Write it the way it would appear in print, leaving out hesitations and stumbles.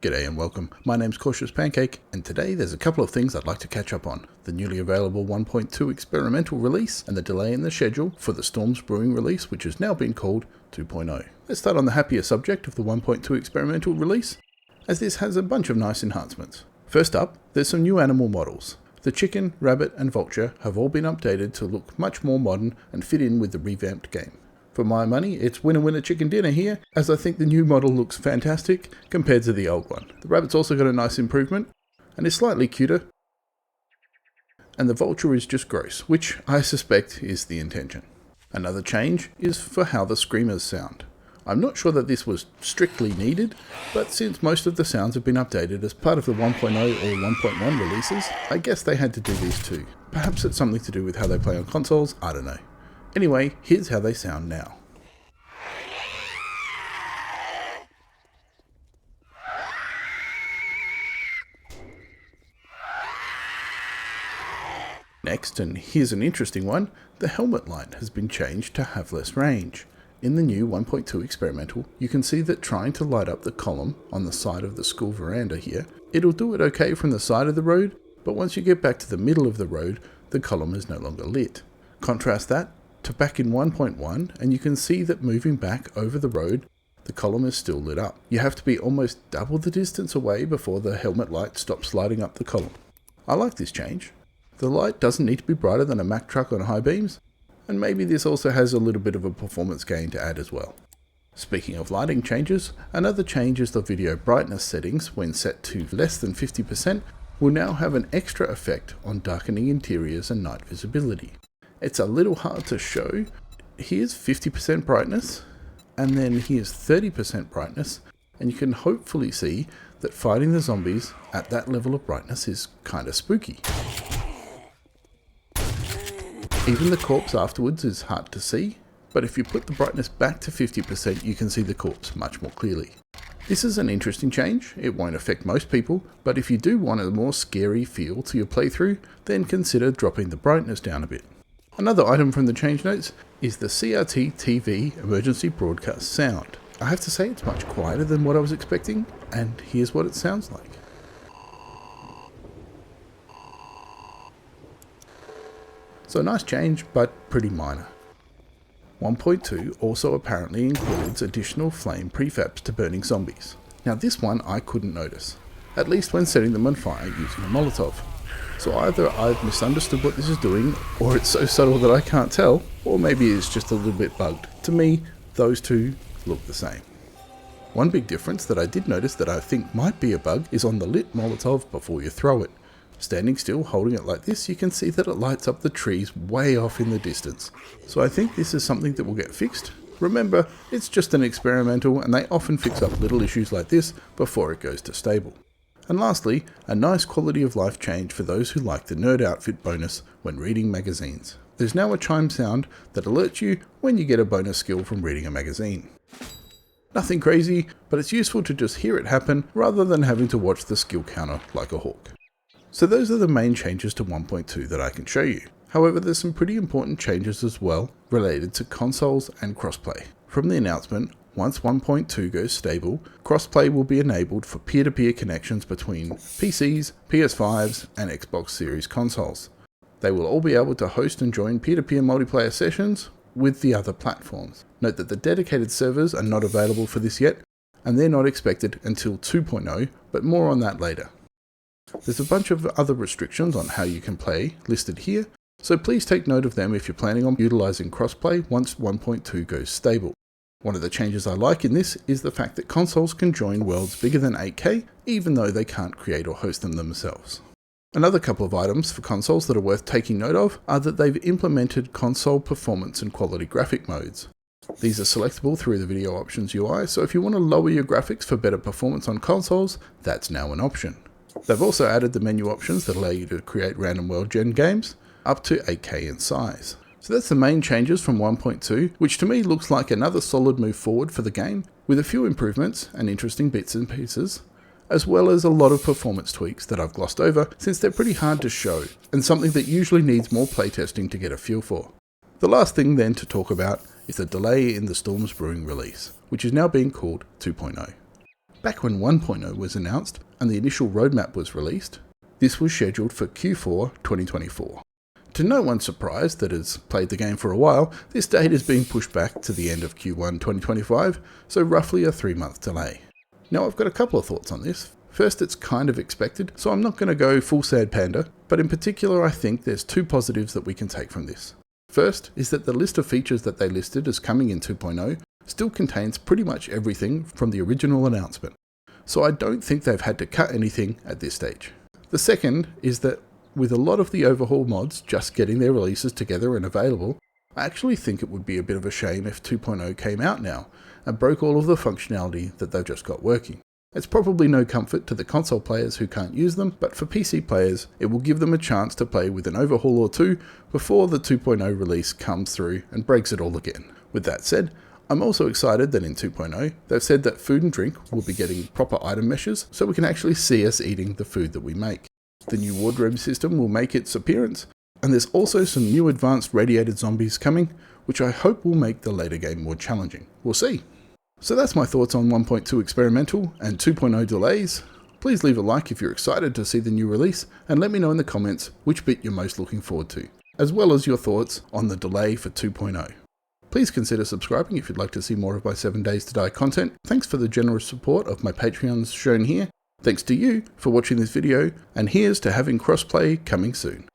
G'day and welcome. My name's Cautious Pancake, and today there's a couple of things I'd like to catch up on. The newly available 1.2 experimental release, and the delay in the schedule for the Storm's Brewing release, which has now been called 2.0. Let's start on the happier subject of the 1.2 experimental release, as this has a bunch of nice enhancements. First up, there's some new animal models. The chicken, rabbit and vulture have all been updated to look much more modern and fit in with the revamped game. For my money, it's winner winner chicken dinner here, as I think the new model looks fantastic compared to the old one. The rabbit's also got a nice improvement, and is slightly cuter, and the vulture is just gross, which I suspect is the intention. Another change is for how the screamers sound. I'm not sure that this was strictly needed, but since most of the sounds have been updated as part of the 1.0 or 1.1 releases, I guess they had to do these too. Perhaps it's something to do with how they play on consoles, I don't know. Anyway, here's how they sound now. Next, and here's an interesting one, the helmet light has been changed to have less range. In the new 1.2 experimental, you can see that trying to light up the column on the side of the school veranda here, it'll do it okay from the side of the road, but once you get back to the middle of the road, the column is no longer lit. Contrast that to back in 1.1, and you can see that moving back over the road, the column is still lit up. You have to be almost double the distance away before the helmet light stops lighting up the column. I like this change. The light doesn't need to be brighter than a Mack truck on high beams, and maybe this also has a little bit of a performance gain to add as well. Speaking of lighting changes, another change is the video brightness settings, when set to less than 50%, will now have an extra effect on darkening interiors and night visibility. It's a little hard to show. Here's 50% brightness, and then here's 30% brightness, and you can hopefully see that fighting the zombies at that level of brightness is kinda spooky. Even the corpse afterwards is hard to see, but if you put the brightness back to 50%, you can see the corpse much more clearly. This is an interesting change. It won't affect most people, but if you do want a more scary feel to your playthrough, then consider dropping the brightness down a bit. Another item from the change notes is the CRT TV emergency broadcast sound. I have to say it's much quieter than what I was expecting, and here's what it sounds like. So nice change, but pretty minor. 1.2 also apparently includes additional flame prefabs to burning zombies. Now this one I couldn't notice, at least when setting them on fire using a Molotov. So either I've misunderstood what this is doing, or it's so subtle that I can't tell, or maybe it's just a little bit bugged. To me, those two look the same. One big difference that I did notice that I think might be a bug is on the lit Molotov before you throw it. Standing still, holding it like this, you can see that it lights up the trees way off in the distance. So I think this is something that will get fixed. Remember, it's just an experimental, and they often fix up little issues like this before it goes to stable. And lastly, a nice quality of life change for those who like the nerd outfit bonus when reading magazines. There's now a chime sound that alerts you when you get a bonus skill from reading a magazine. Nothing crazy, but it's useful to just hear it happen rather than having to watch the skill counter like a hawk. So those are the main changes to 1.2 that I can show you. However, there's some pretty important changes as well related to consoles and crossplay. From the announcement, once 1.2 goes stable, crossplay will be enabled for peer-to-peer connections between PCs, PS5s, and Xbox Series consoles. They will all be able to host and join peer-to-peer multiplayer sessions with the other platforms. Note that the dedicated servers are not available for this yet, and they're not expected until 2.0, but more on that later. There's a bunch of other restrictions on how you can play listed here, so please take note of them if you're planning on utilizing crossplay once 1.2 goes stable. One of the changes I like in this is the fact that consoles can join worlds bigger than 8K, even though they can't create or host them themselves. Another couple of items for consoles that are worth taking note of are that they've implemented console performance and quality graphic modes. These are selectable through the video options UI, so if you want to lower your graphics for better performance on consoles, that's now an option. They've also added the menu options that allow you to create random world gen games up to 8K in size. So that's the main changes from 1.2, which to me looks like another solid move forward for the game, with a few improvements and interesting bits and pieces, as well as a lot of performance tweaks that I've glossed over since they're pretty hard to show, and something that usually needs more playtesting to get a feel for. The last thing then to talk about is the delay in the Storm's Brewing release, which is now being called 2.0. Back when 1.0 was announced and the initial roadmap was released, this was scheduled for Q4 2024. To no one's surprise that has played the game for a while, this date is being pushed back to the end of Q1 2025, so roughly a 3-month delay. Now I've got a couple of thoughts on this. First, it's kind of expected, so I'm not going to go full sad panda, but in particular I think there's 2 positives that we can take from this. First is that the list of features that they listed as coming in 2.0 still contains pretty much everything from the original announcement, so I don't think they've had to cut anything at this stage. The second is that with a lot of the overhaul mods just getting their releases together and available, I actually think it would be a bit of a shame if 2.0 came out now and broke all of the functionality that they've just got working. It's probably no comfort to the console players who can't use them, but for PC players, it will give them a chance to play with an overhaul or two before the 2.0 release comes through and breaks it all again. With that said, I'm also excited that in 2.0, they've said that food and drink will be getting proper item meshes so we can actually see us eating the food that we make. The new wardrobe system will make its appearance, and there's also some new advanced radiated zombies coming, which I hope will make the later game more challenging. We'll see. So that's my thoughts on 1.2 experimental and 2.0 delays. Please leave a like if you're excited to see the new release, and let me know in the comments which bit you're most looking forward to, as well as your thoughts on the delay for 2.0. Please consider subscribing if you'd like to see more of my 7 Days to Die content. Thanks for the generous support of my Patreons shown here. Thanks to you for watching this video, and here's to having crossplay coming soon.